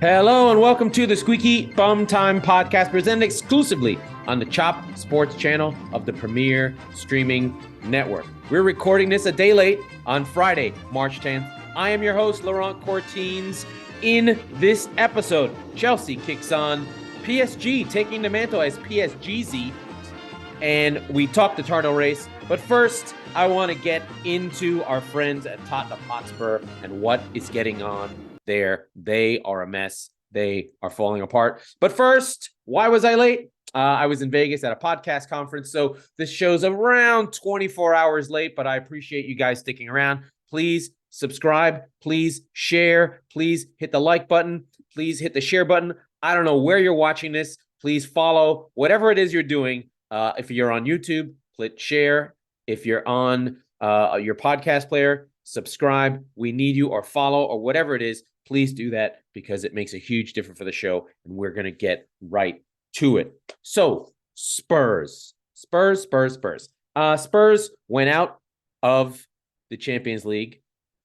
Hello and welcome to the Squeaky Bum Time podcast presented exclusively on the Chop Sports channel of the Premier Streaming Network. We're recording this a day late on Friday, March 10th. I am your host, Laurent Courtines. In this episode, Chelsea kicks on, PSG taking the mantle as PSGZ, and we talk the title race. But first, I want to get into our friends at Tottenham Hotspur and what is getting on there. They are a mess. They are falling apart. But first, why was I late? I was in Vegas at a podcast conference, so this show's around 24 hours late, but I appreciate you guys sticking around. Please subscribe. Please share. Please hit the like button. Please hit the share button. I don't know where you're watching this. Please follow whatever it is you're doing. If you're on YouTube, click share. If you're on your podcast player, subscribe. We need you, or follow, or whatever it is. Please do that because it makes a huge difference for the show, and we're going to get right to it. So, Spurs went out of the Champions League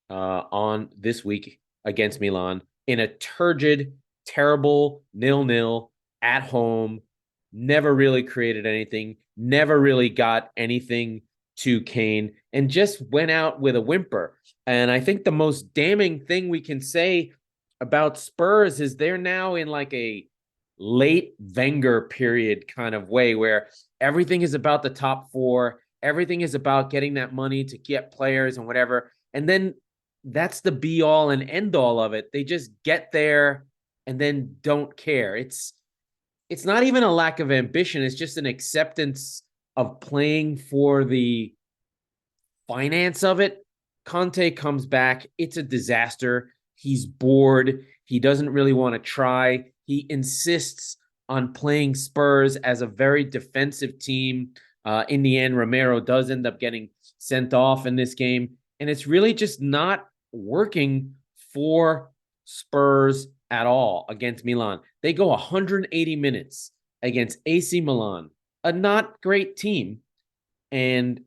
on this week against Milan in a turgid, terrible 0-0 at home. Never really created anything, never really got anything to Kane, and just went out with a whimper. And I think the most damning thing we can say about Spurs is they're now in like a late Wenger period kind of way where everything is about the top four. Everything is about getting that money to get players and whatever. And then that's the be all and end all of it. They just get there and then don't care. It's not even a lack of ambition. It's just an acceptance of playing for the finance of it. Conte comes back. It's a disaster. He's bored. He doesn't really want to try. He insists on playing Spurs as a very defensive team. In the end, Romero does end up getting sent off in this game. And it's really just not working for Spurs at all against Milan. They go 180 minutes against AC Milan, a not great team, and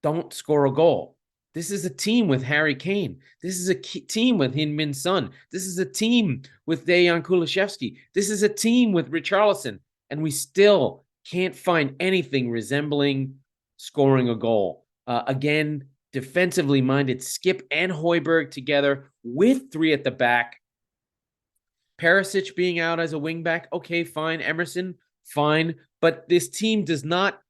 don't score a goal. This is a team with Harry Kane. This is a team with Heung-min Son. This is a team with Dejan Kulusevski. This is a team with Richarlison, and we still can't find anything resembling scoring a goal. Again, defensively minded, Skip and Højbjerg together with three at the back. Perisic being out as a wingback, okay, fine. Emerson, fine. But this team does not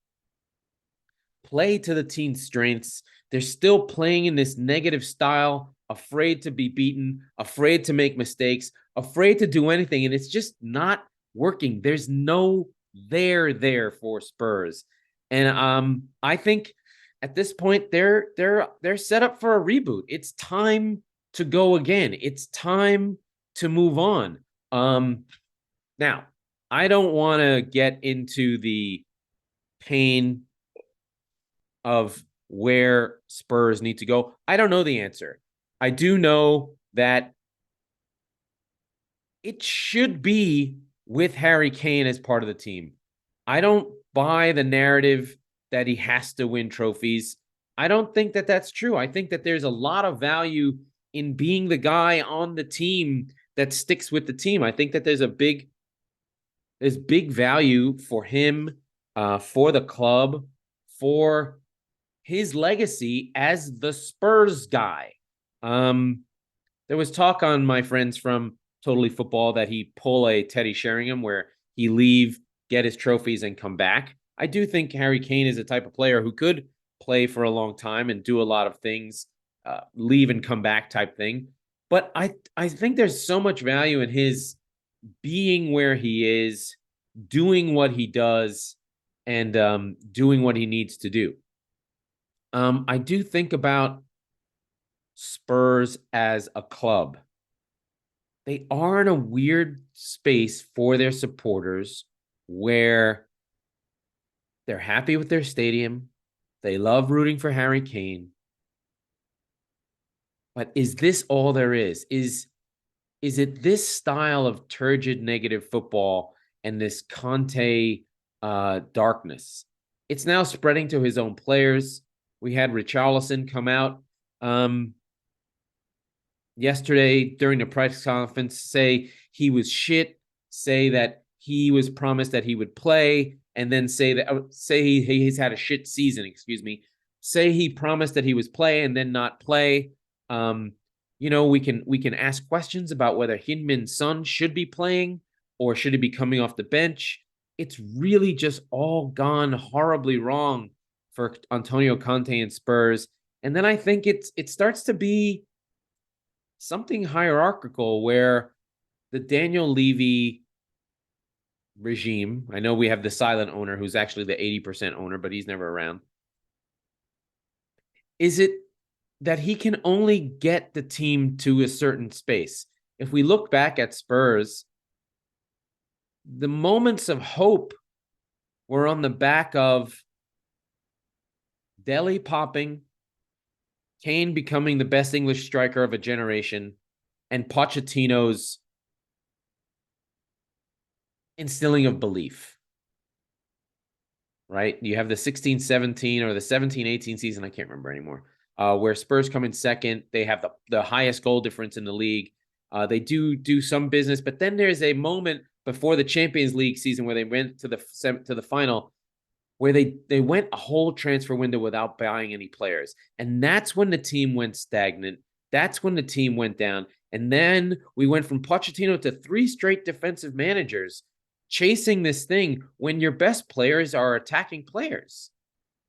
play to the team's strengths. They're still playing in this negative style, afraid to be beaten, afraid to make mistakes, afraid to do anything, and it's just not working. There's no there for Spurs. And I think at this point they're set up for a reboot. It's time to go again. It's time to move on. Now, I don't want to get into the pain of where Spurs need to go. I don't know the answer. I do know that it should be with Harry Kane as part of the team. I don't buy the narrative that he has to win trophies. I don't think that that's true. I think that there's a lot of value in being the guy on the team that sticks with the team. I think that there's big value for him, for the club, for his legacy as the Spurs guy. There was talk on my friends from Totally Football that he pull a Teddy Sheringham where he leave, get his trophies, and come back. I do think Harry Kane is a type of player who could play for a long time and do a lot of things, leave and come back type thing. But I think there's so much value in his being where he is, doing what he does, and doing what he needs to do. I do think about Spurs as a club. They are in a weird space for their supporters where they're happy with their stadium. They love rooting for Harry Kane. But is this all there is? Is it this style of turgid negative football and this Conte darkness? It's now spreading to his own players. We had Richarlison come out yesterday during the press conference say he was shit, say that he was promised that he would play, and then say he's had a shit season, excuse me. Say he promised that he was play and then not play. Um, we can ask questions about whether Heung-min Son should be playing or should he be coming off the bench. It's really just all gone horribly wrong for Antonio Conte and Spurs. And then I think it starts to be something hierarchical where the Daniel Levy regime, I know we have the silent owner who's actually the 80% owner, but he's never around. Is it that he can only get the team to a certain space? If we look back at Spurs, the moments of hope were on the back of Dele popping, Kane becoming the best English striker of a generation, and Pochettino's instilling of belief. Right? You have the 16-17 or the 17-18 season, I can't remember anymore, where Spurs come in second. They have the highest goal difference in the league. They do some business, but then there's a moment before the Champions League season where they went to the final, where they went a whole transfer window without buying any players. And that's when the team went stagnant. That's when the team went down. And then we went from Pochettino to 3 straight defensive managers chasing this thing when your best players are attacking players.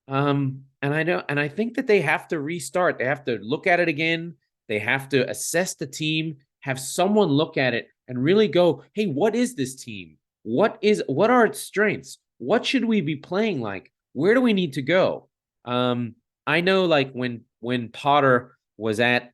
And I think that they have to restart. They have to look at it again. They have to assess the team, have someone look at it and really go, hey, what is this team? What are its strengths? What should we be playing like? Where do we need to go? I know like when Potter was at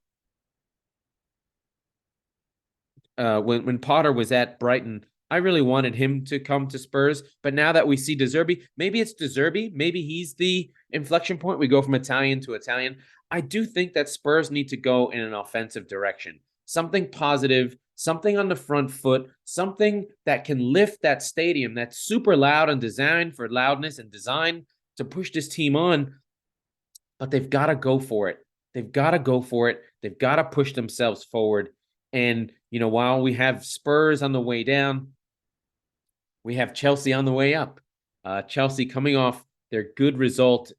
when Potter was at Brighton, I really wanted him to come to Spurs. But now that we see De Zerbi, maybe it's De Zerbi. Maybe he's the inflection point. We go from Italian to Italian. I do think that Spurs need to go in an offensive direction. Something positive, something on the front foot, something that can lift that stadium that's super loud and designed for loudness and design to push this team on. But they've got to go for it. They've got to go for it. They've got to push themselves forward. And, while we have Spurs on the way down, we have Chelsea on the way up. Chelsea coming off their good result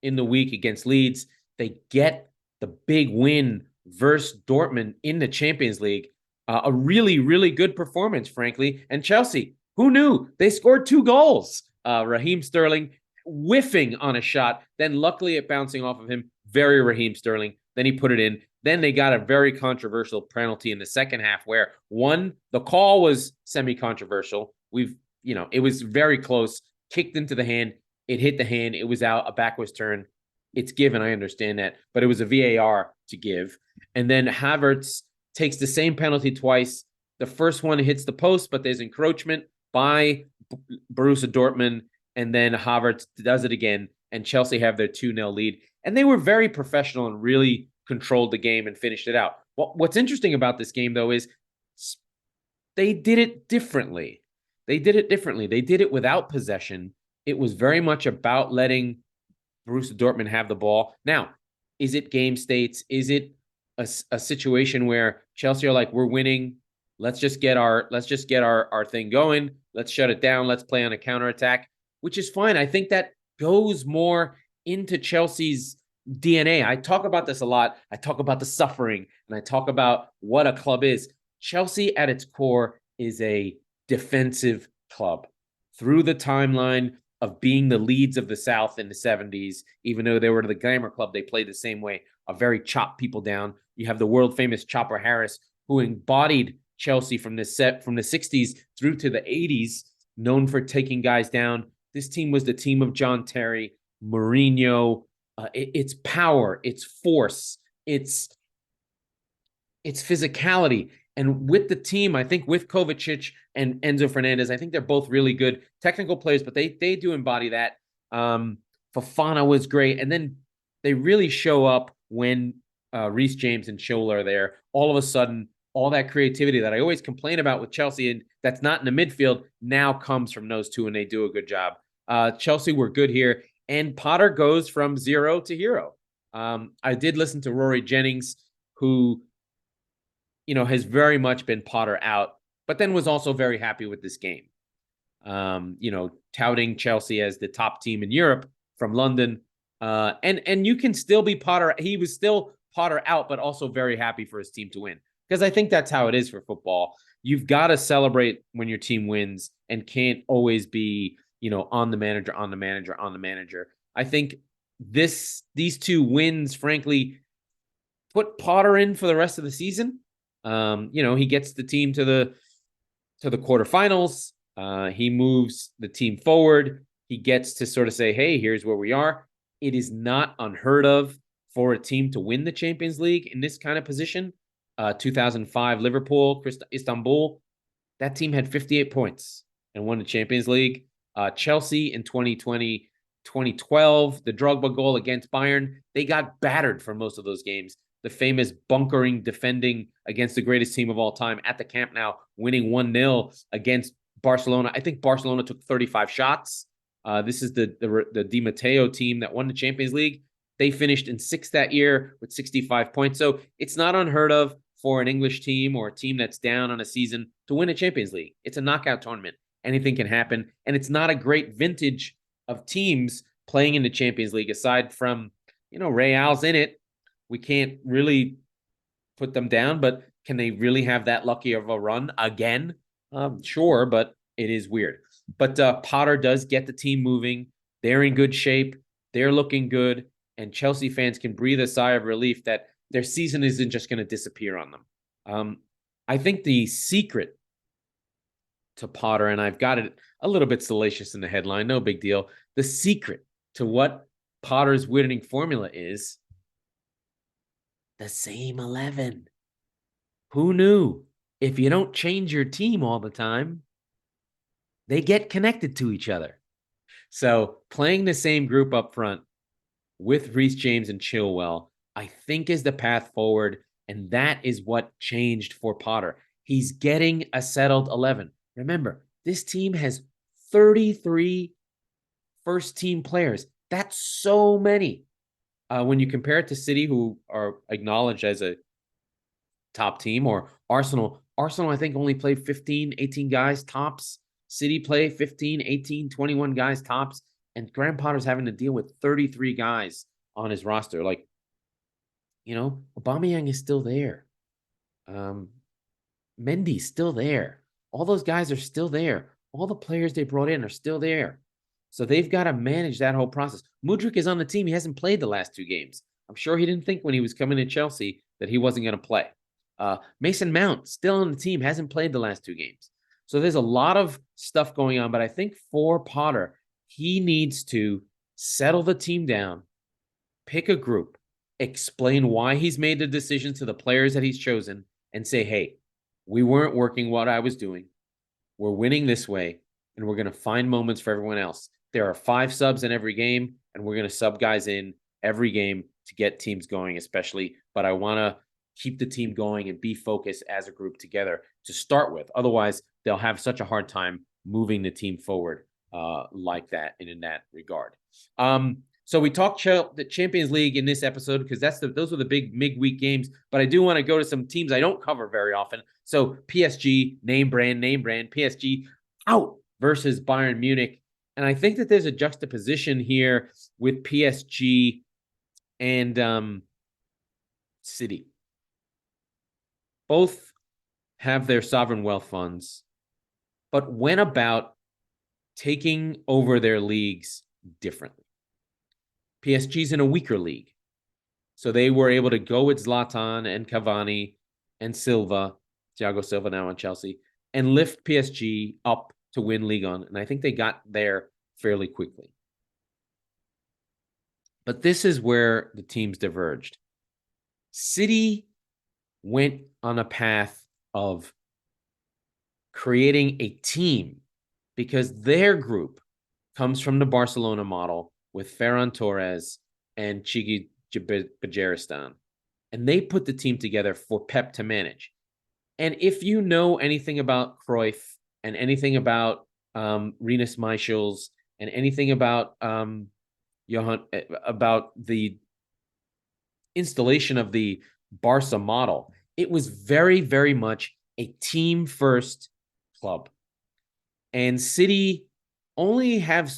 in the week against Leeds. They get the big win versus Dortmund in the Champions League. A really, really good performance, frankly. And Chelsea, who knew? They scored 2 goals. Raheem Sterling whiffing on a shot, then luckily it bouncing off of him. Very Raheem Sterling. Then he put it in. Then they got a very controversial penalty in the second half where the call was semi-controversial. It was very close, kicked into the hand. It hit the hand. It was out. A back was turned. It's given. I understand that, but it was a VAR to give. And then Havertz takes the same penalty twice. The first one hits the post, but there's encroachment by Borussia Dortmund. And then Havertz does it again. And Chelsea have their 2-0 lead. And they were very professional and really controlled the game and finished it out. What's interesting about this game, though, is they did it differently. They did it without possession. It was very much about letting Borussia Dortmund have the ball. Now, is it game states? Is it a situation where Chelsea are like, we're winning. Let's just get our thing going. Let's shut it down. Let's play on a counterattack, which is fine. I think that goes more into Chelsea's DNA. I talk about this a lot. I talk about the suffering and I talk about what a club is. Chelsea at its core is a defensive club. Through the timeline of being the Leeds of the South in the 70s, even though they were the glamour club, they played the same way, a very chop people down. You have the world famous Chopper Harris, who embodied Chelsea from the 60s through to the 80s, known for taking guys down. This team was the team of John Terry, Mourinho. It's power, it's force, it's physicality. And with the team, I think with Kovacic and Enzo Fernandez, I think they're both really good technical players, but they do embody that. Fofana was great. And then they really show up when Reece James and Scholler are there. All of a sudden, all that creativity that I always complain about with Chelsea, and that's not in the midfield, now comes from those two, and they do a good job. Chelsea were good here, and Potter goes from 0 to hero. I did listen to Rory Jennings, who has very much been Potter out, but then was also very happy with this game. Touting Chelsea as the top team in Europe from London. And you can still be Potter. He was still Potter out, but also very happy for his team to win. Because I think that's how it is for football. You've got to celebrate when your team wins and can't always be, on the manager. I think these two wins, frankly, put Potter in for the rest of the season. He gets the team to the quarterfinals. He moves the team forward. He gets to sort of say, hey, here's where we are. It is not unheard of for a team to win the Champions League in this kind of position. 2005 Liverpool, Istanbul, that team had 58 points and won the Champions League. Chelsea in 2020, 2012, the Drogba goal against Bayern, they got battered for most of those games. The famous bunkering, defending against the greatest team of all time at the Camp Nou, winning 1-0 against Barcelona. I think Barcelona took 35 shots. This is the Di Matteo team that won the Champions League. They finished in sixth that year with 65 points. So it's not unheard of for an English team or a team that's down on a season to win a Champions League. It's a knockout tournament. Anything can happen. And it's not a great vintage of teams playing in the Champions League aside from, Real's in it. We can't really put them down, but can they really have that lucky of a run again? Sure, but it is weird. But Potter does get the team moving. They're in good shape. They're looking good. And Chelsea fans can breathe a sigh of relief that their season isn't just going to disappear on them. I think the secret to Potter, and I've got it a little bit salacious in the headline, no big deal. The secret to what Potter's winning formula is the same 11. Who knew? If you don't change your team all the time, they get connected to each other. So playing the same group up front with Reece James and Chilwell, I think is the path forward. And that is what changed for Potter. He's getting a settled 11. Remember, this team has 33 first-team players. That's so many. When you compare it to City, who are acknowledged as a top team, or Arsenal, I think only played 15, 18 guys tops. City play 15, 18, 21 guys tops. And Graham Potter's having to deal with 33 guys on his roster. Like, Aubameyang is still there. Mendy's still there. All those guys are still there. All the players they brought in are still there. So they've got to manage that whole process. Mudryk is on the team. He hasn't played the last two games. I'm sure he didn't think when he was coming to Chelsea that he wasn't going to play. Mason Mount, still on the team, hasn't played the last two games. So there's a lot of stuff going on. But I think for Potter, he needs to settle the team down, pick a group, explain why he's made the decisions to the players that he's chosen, and say, hey, we weren't working what I was doing. We're winning this way, and we're going to find moments for everyone else. There are 5 subs in every game, and we're going to sub guys in every game to get teams going, especially. But I want to keep the team going and be focused as a group together to start with. Otherwise, they'll have such a hard time moving the team forward like that and in that regard. So we talked the Champions League in this episode because those are the big midweek games. But I do want to go to some teams I don't cover very often. So PSG, name brand, PSG out versus Bayern Munich. And I think that there's a juxtaposition here with PSG and Citi. Both have their sovereign wealth funds, but went about taking over their leagues differently. PSG's in a weaker league. So they were able to go with Zlatan and Cavani and Silva, Thiago Silva now on Chelsea, and lift PSG up to win Ligue 1. And I think they got there fairly quickly. But this is where the teams diverged. City went on a path of creating a team because their group comes from the Barcelona model with Ferran Torres and Chigi Bajaristan. And they put the team together for Pep to manage. And if you know anything about Cruyff and anything about Rinus Michels and anything about about the installation of the Barca model, It was very, very much a team first club. And City only have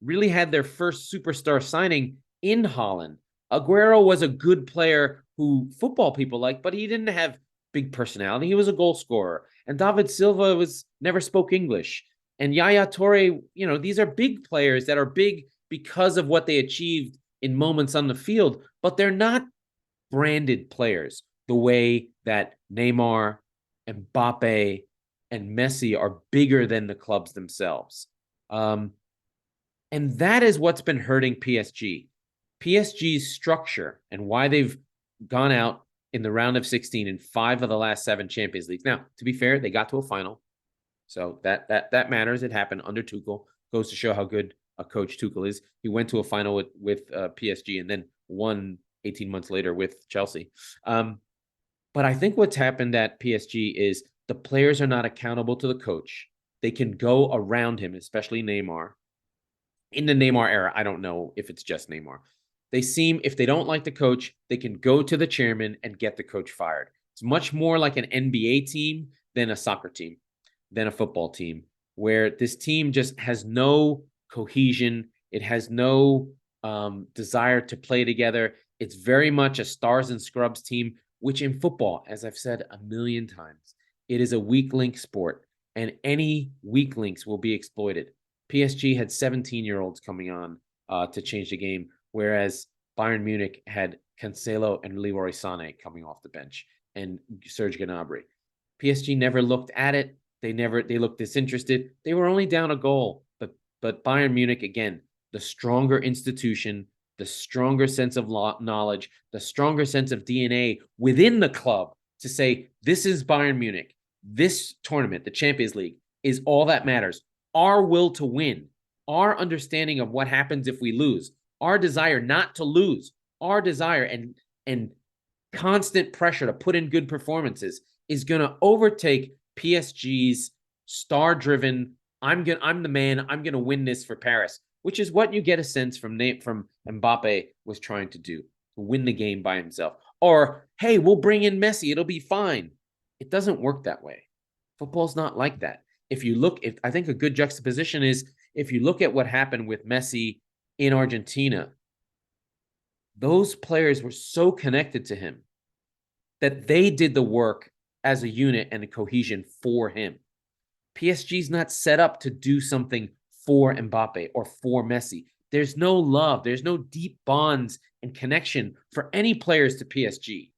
really had their first superstar signing in Holland. Aguero was a good player who football people like, but he didn't have big personality. He was a goal scorer. And David Silva never spoke English. And Yaya Toure, these are big players that are big because of what they achieved in moments on the field, but they're not branded players the way that Neymar, Mbappe, and Messi are bigger than the clubs themselves. And that is what's been hurting PSG. PSG's structure and why they've gone out in the round of 16 in 5 of the last 7 Champions Leagues. Now, to be fair, they got to a final. So that matters. It happened under Tuchel. Goes to show how good a coach Tuchel is. He went to a final with PSG and then won 18 months later with Chelsea. But I think what's happened at PSG is the players are not accountable to the coach. They can go around him, especially Neymar. In the Neymar era, I don't know if it's just Neymar. If they don't like the coach, they can go to the chairman and get the coach fired. It's much more like an NBA team than a soccer team, than a football team, where this team just has no cohesion. It has no desire to play together. It's very much a stars and scrubs team, which in football, as I've said a million times, it is a weak link sport, and any weak links will be exploited. PSG had 17-year-olds coming on to change the game, whereas Bayern Munich had Cancelo and Leroy Sané coming off the bench and Serge Gnabry. PSG never looked at it. They looked disinterested. They were only down a goal, but Bayern Munich, again, the stronger institution, the stronger sense of knowledge, the stronger sense of DNA within the club to say, this is Bayern Munich. This tournament, the Champions League, is all that matters. Our will to win, our understanding of what happens if we lose, our desire not to lose, our desire and constant pressure to put in good performances is going to overtake PSG's star-driven, I'm the man, I'm going to win this for Paris, which is what you get a sense from Mbappe was trying to do, to win the game by himself. Or, hey, we'll bring in Messi, it'll be fine. It doesn't work that way. Football's not like that. I think a good juxtaposition is if you look at what happened with Messi in Argentina, those players were so connected to him that they did the work as a unit and a cohesion for him. PSG's not set up to do something for Mbappe or for Messi. There's no love. There's no deep bonds and connection for any players to PSG.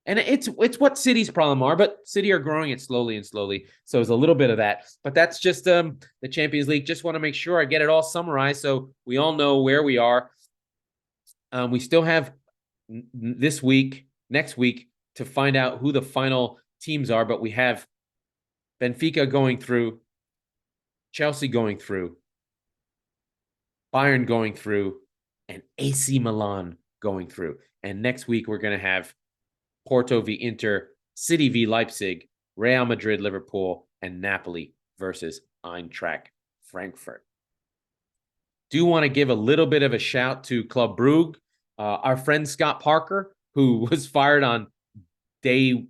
And it's what City's problem are, but City are growing it slowly and slowly. So it's a little bit of that. But that's just the Champions League. Just want to make sure I get it all summarized so we all know where we are. We still have next week, to find out who the final teams are, but we have Benfica going through, Chelsea going through, Bayern going through, and AC Milan going through. And next week, we're going to have Porto v Inter, City v Leipzig, Real Madrid, Liverpool, and Napoli versus Eintracht Frankfurt. Do want to give a little bit of a shout to Club Brugge. Our friend Scott Parker, who was fired on day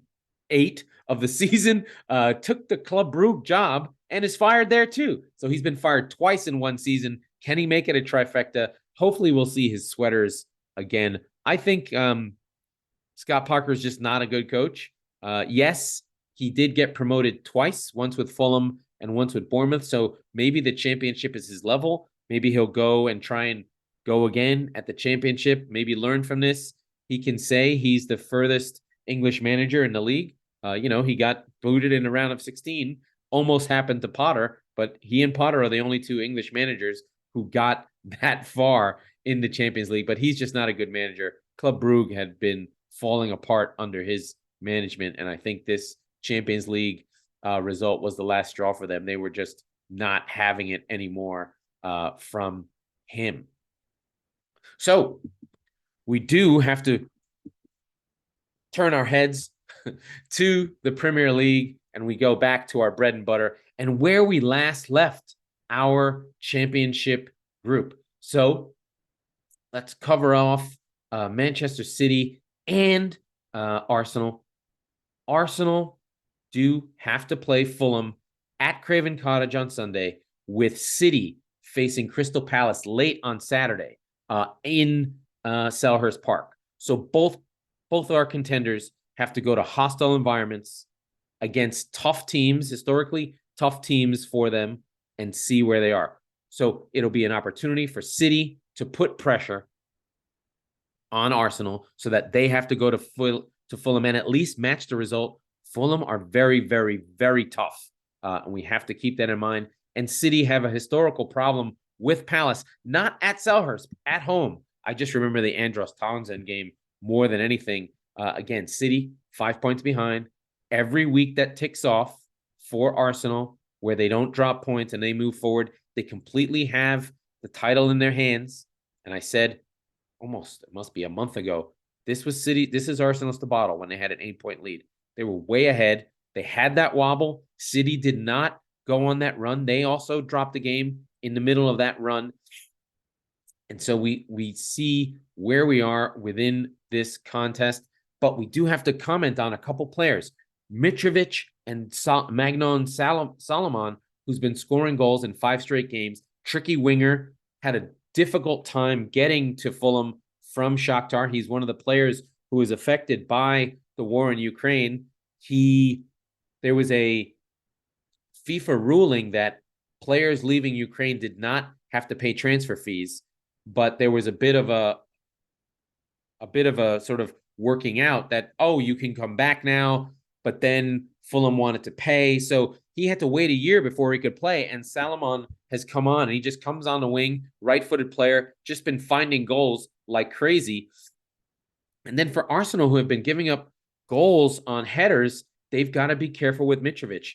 8 of the season, took the Club Brugge job and is fired there too. So he's been fired twice in one season. Can he make it a trifecta? Hopefully we'll see his sweaters again. I think Scott Parker is just not a good coach. Yes, he did get promoted twice, once with Fulham and once with Bournemouth. So maybe the championship is his level. Maybe he'll go and try and go again at the championship, maybe learn from this. He can say he's the furthest English manager in the league. He got booted in the round of 16, almost happened to Potter, but he and Potter are the only 2 English managers who got that far in the Champions League, but he's just not a good manager. Club Brugge had been falling apart under his management, and I think this Champions League result was the last straw for them. They were just not having it anymore from him. So we do have to turn our heads to the Premier League, and we go back to our bread and butter and where we last left our championship group. So let's cover off Manchester City and Arsenal. Arsenal do have to play Fulham at Craven Cottage on Sunday, with City facing Crystal Palace late on Saturday in Selhurst Park. So both our contenders have to go to hostile environments against tough teams, historically tough teams for them, and see where they are. So it'll be an opportunity for City to put pressure on Arsenal so that they have to go to Fulham and at least match the result. Fulham are very, very, very tough. And we have to keep that in mind. And City have a historical problem with Palace, not at Selhurst, at home. I just remember the Andros Townsend game more than anything. Again, City 5 points behind. Every week that ticks off for Arsenal, where they don't drop points and they move forward, they completely have the title in their hands. And I said, it must be a month ago, this is Arsenal's to bottle when they had an 8-point lead. They were way ahead. They had that wobble. City did not go on that run. They also dropped the game in the middle of that run. And so we see where we are within this contest, but we do have to comment on a couple players. Mitrovic and Magnon Solomon, who's been scoring goals in 5 straight games. Tricky winger, had a difficult time getting to Fulham from Shakhtar. He's one of the players who was affected by the war in Ukraine. There was a FIFA ruling that players leaving Ukraine did not have to pay transfer fees, but there was a bit of a sort of working out that, you can come back now, but then Fulham wanted to pay. So he had to wait a year before he could play. And Salomon has come on, and he just comes on the wing, right-footed player, just been finding goals like crazy. And then for Arsenal, who have been giving up goals on headers, they've got to be careful with Mitrovic.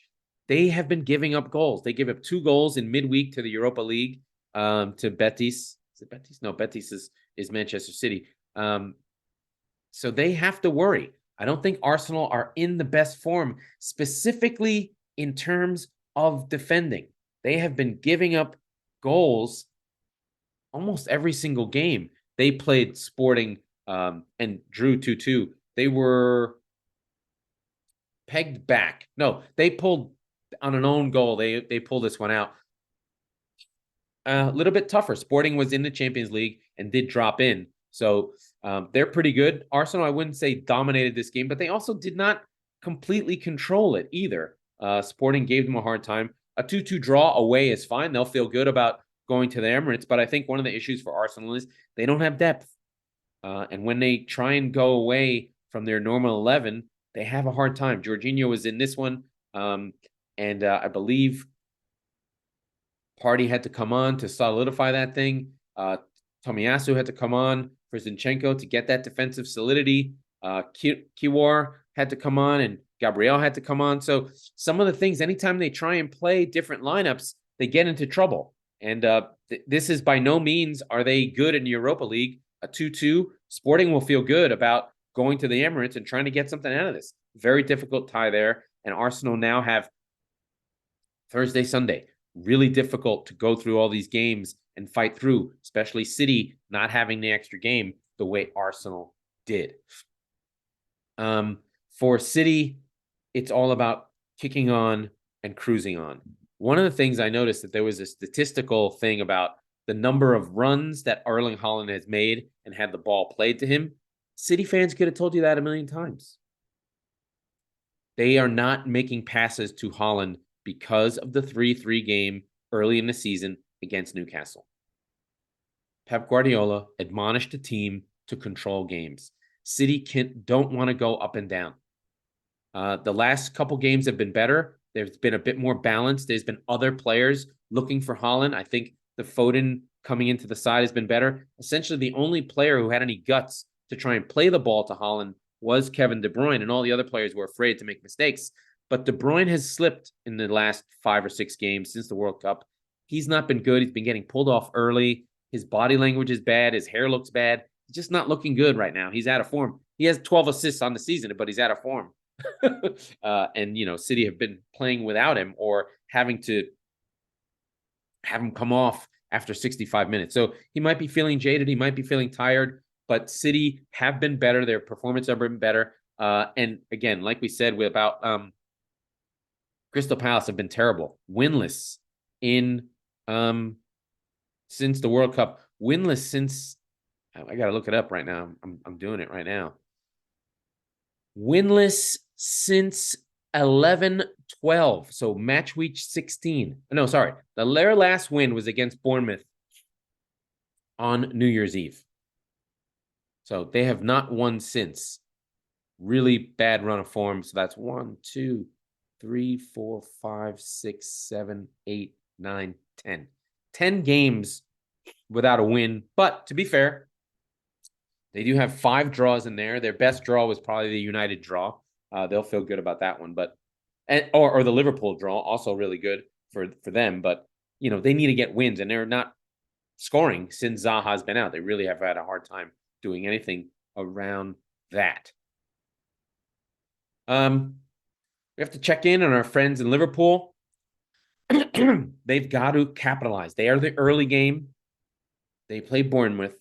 They have been giving up goals. They gave up 2 goals in midweek to the Europa League, to Betis. Is it Betis? No, Betis is Manchester City. So they have to worry. I don't think Arsenal are in the best form, specifically in terms of defending. They have been giving up goals almost every single game. They played Sporting and drew 2-2. They were pegged back. No, they pulled on an own goal. They pulled this one out. A little bit tougher. Sporting was in the Champions League and did drop in. So they're pretty good. Arsenal, I wouldn't say dominated this game, but they also did not completely control it either. Sporting gave them a hard time. A 2-2 draw away is fine. They'll feel good about going to the Emirates, but I think one of the issues for Arsenal is they don't have depth. And when they try and go away from their normal 11, they have a hard time. Jorginho was in this one, and I believe Party had to come on to solidify that thing. Tomiyasu had to come on for Zinchenko to get that defensive solidity. Kiwar had to come on, and Gabriel had to come on. So some of the things, anytime they try and play different lineups, they get into trouble. And this is by no means are they good in the Europa League. A 2-2, Sporting will feel good about going to the Emirates and trying to get something out of this. Very difficult tie there. And Arsenal now have Thursday, Sunday. Really difficult to go through all these games and fight through, especially City not having the extra game the way Arsenal did. For City, it's all about kicking on and cruising on. One of the things I noticed that there was a statistical thing about the number of runs that Erling Haaland has made and had the ball played to him. City fans could have told you that a million times. They are not making passes to Haaland because of the 3-3 game early in the season against Newcastle. Pep Guardiola admonished the team to control games. City don't want to go up and down. The last couple games have been better. There's been a bit more balance. There's been other players looking for Haaland. I think the Foden coming into the side has been better. Essentially, the only player who had any guts to try and play the ball to Haaland was Kevin De Bruyne, and all the other players were afraid to make mistakes. But De Bruyne has slipped in the last 5 or 6 games since the World Cup. He's not been good. He's been getting pulled off early. His body language is bad. His hair looks bad. He's just not looking good right now. He's out of form. He has 12 assists on the season, but he's out of form. And, City have been playing without him or having to have him come off after 65 minutes. So he might be feeling jaded. He might be feeling tired, but City have been better. Their performance have been better. And again, like we said, about Crystal Palace have been terrible, winless in since the World Cup, winless since I got to look it up right now. I'm doing it right now. Winless since 11-12. So match week 16. No, sorry. Their last win was against Bournemouth on New Year's Eve. So they have not won since. Really bad run of form. So that's 1, 2, 3, 4, 5, 6, 7, 8, 9, 10. 10 games without a win. But to be fair, they do have 5 draws in there. Their best draw was probably the United draw. They'll feel good about that one. But or the Liverpool draw, also really good for them. But, they need to get wins, and they're not scoring since Zaha's been out. They really have had a hard time doing anything around that. We have to check in on our friends in Liverpool. They've got to capitalize. They are the early game. They play Bournemouth.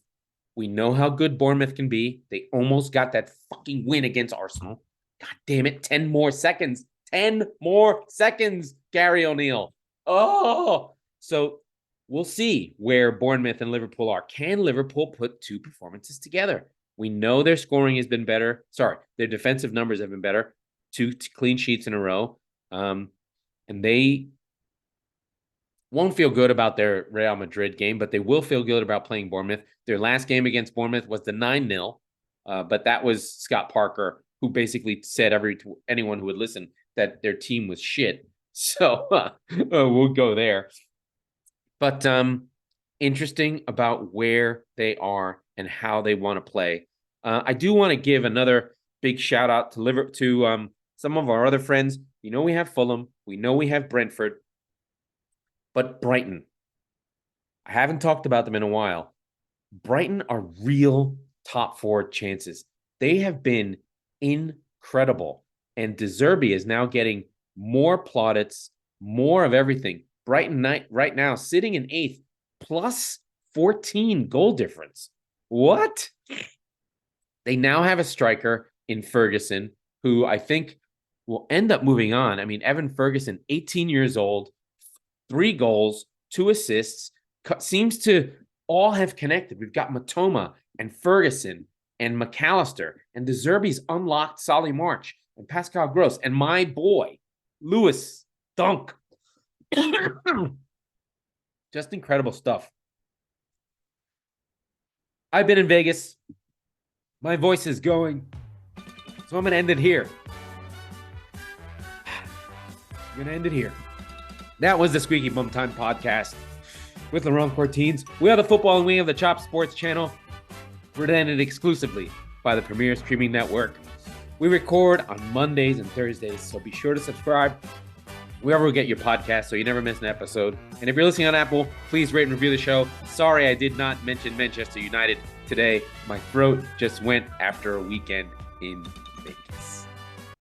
We know how good Bournemouth can be. They almost got that fucking win against Arsenal. God damn it. 10 more seconds. 10 more seconds, Gary O'Neill. Oh, so we'll see where Bournemouth and Liverpool are. Can Liverpool put 2 performances together? We know their scoring has been better. Sorry, their defensive numbers have been better. 2 clean sheets in a row. And they won't feel good about their Real Madrid game, but they will feel good about playing Bournemouth. Their last game against Bournemouth was the 9-0, but that was Scott Parker, who basically said anyone who would listen that their team was shit. So we'll go there. But interesting about where they are and how they want to play. I do want to give another big shout out to some of our other friends. We have Fulham. We know we have Brentford. But Brighton, I haven't talked about them in a while. Brighton are real top 4 chances. They have been incredible. And De Zerbi is now getting more plaudits, more of everything. Brighton right now sitting in 8th, plus 14 goal difference. What? They now have a striker in Ferguson, who I think will end up moving on. I mean, Evan Ferguson, 18 years old, 3 goals, 2 assists, seems to all have connected. We've got Matoma and Ferguson and McAllister, and De Zerbi's unlocked Solly March and Pascal Gross and my boy, Lewis Dunk. Just incredible stuff. I've been in Vegas. My voice is going, so I'm going to end it here. That was the Squeaky Bum Time podcast with Laurent Courtines. We are the football and wing of the Chop Sports channel, presented exclusively by the Premier Streaming Network. We record on Mondays and Thursdays, so be sure to subscribe wherever you get your podcast so you never miss an episode. And if you're listening on Apple, please rate and review the show. Sorry I did not mention Manchester United today. My throat just went after a weekend in Vegas.